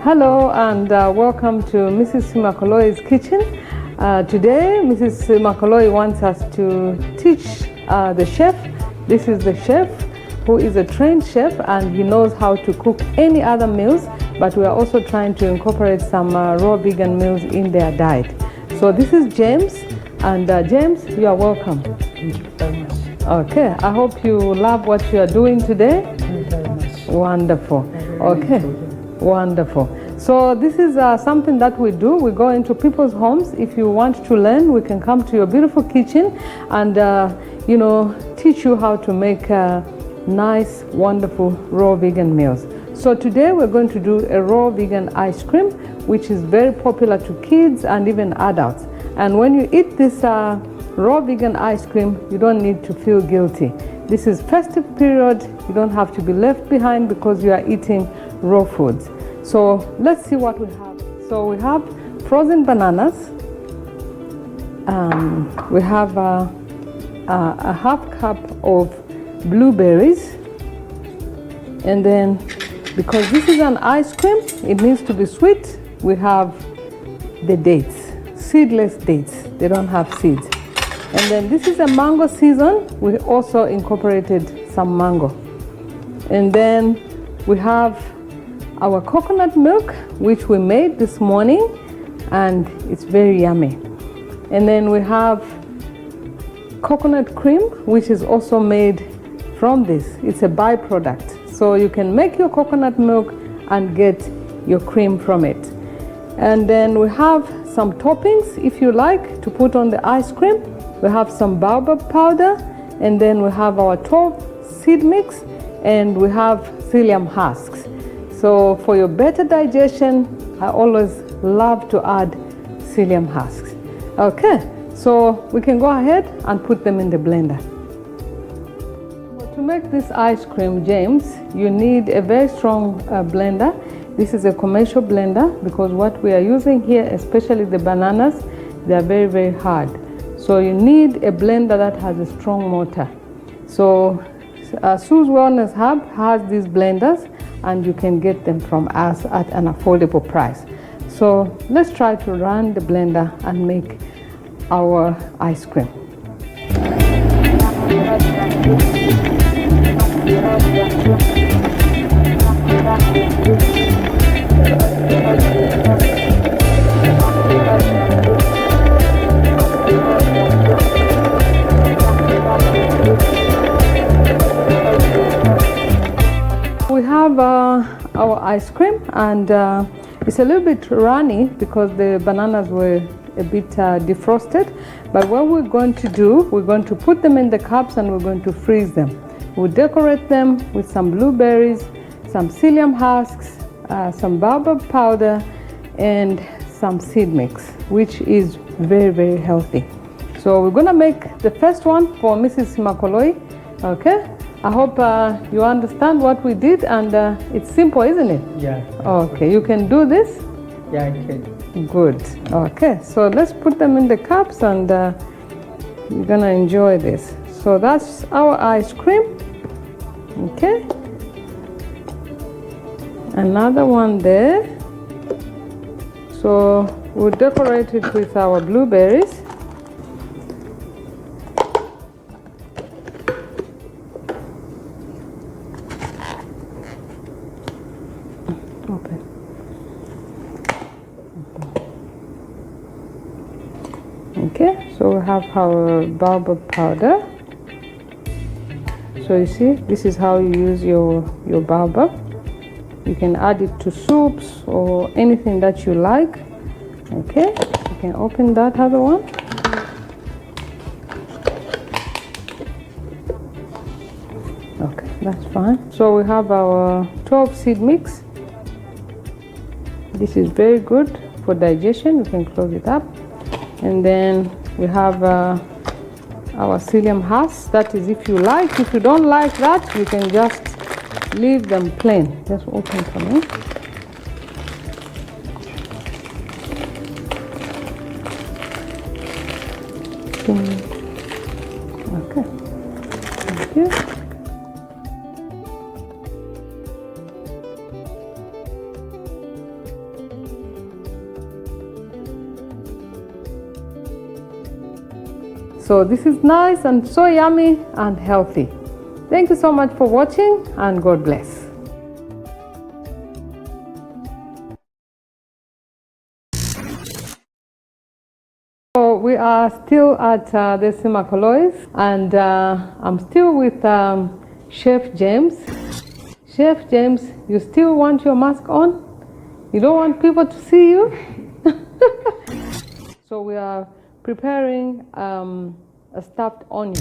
Hello and welcome to Mrs. Simakoloyi's kitchen. Today Mrs. Simakoloyi wants us to teach the chef. This is the chef who is a trained chef and he knows how to cook any other meals, but we are also trying to incorporate some raw vegan meals in their diet. So this is James, and James, you are welcome. Thank you very much. Okay, I hope you love what you are doing today. Thank you very much. Wonderful. Okay, wonderful. So this is something that we do. We go into people's homes. If you want to learn, we can come to your beautiful kitchen and teach you how to make nice, wonderful raw vegan meals. So today we're going to do a raw vegan ice cream, which is very popular to kids and even adults. And when you eat this raw vegan ice cream, you don't need to feel guilty. This is festive period. You don't have to be left behind because you are eating raw foods. So let's see what we have. So we have frozen bananas. We have a half cup of blueberries. And then, because this is an ice cream, it needs to be sweet, we have the dates, seedless dates. They don't have seeds. And then this is a mango season. We also incorporated some mango. And then we have our coconut milk, which we made this morning, and it's very yummy. And then we have coconut cream, which is also made from this. It's a byproduct. So you can make your coconut milk and get your cream from it. And then we have some toppings, if you like, to put on the ice cream. We have some Baobab powder, and then we have our 12 seed mix, and we have Psyllium husks. So for your better digestion, I always love to add Psyllium husks. Okay, so we can go ahead and put them in the blender. To make this ice cream, James, you need a very strong blender. This is a commercial blender because what we are using here, especially the bananas, they are very, very hard. So you need a blender that has a strong motor. So Sue's Wellness Hub has these blenders, and you can get them from us at an affordable price. So let's try to run the blender and make our ice cream. We have our ice cream, and it's a little bit runny because the bananas were a bit defrosted. But what we're going to do, we're going to put them in the cups and we're going to freeze them. We'll decorate them with some blueberries, some psyllium husks, some baobab powder, and some seed mix, which is very, very healthy. So we're gonna make the first one for Mrs. Simakoloyi. Okay, I hope you understand what we did, and it's simple, isn't it? Yeah. Okay, you can do this? Yeah, I can. Good. Okay, so let's put them in the cups, and you're gonna enjoy this. So that's our ice cream. Okay, another one there. So we'll decorate it with our blueberries. Open. Okay, so we have our baobab powder. So you see, this is how you use your baobab. You can add it to soups or anything that you like. Okay, you can open that other one. Okay, that's fine. So we have our 12 seed mix. This is very good for digestion. You can close it up. And then we have our psyllium husks. That is, if you like. If you don't like that, you can just leave them plain. Just open for me. Okay. Thank you. So this is nice and so yummy and healthy. Thank you so much for watching, and God bless. So we are still at the Simakoloyis, and I'm still with Chef James. Chef James, you still want your mask on? You don't want people to see you? So we are preparing a stuffed onion.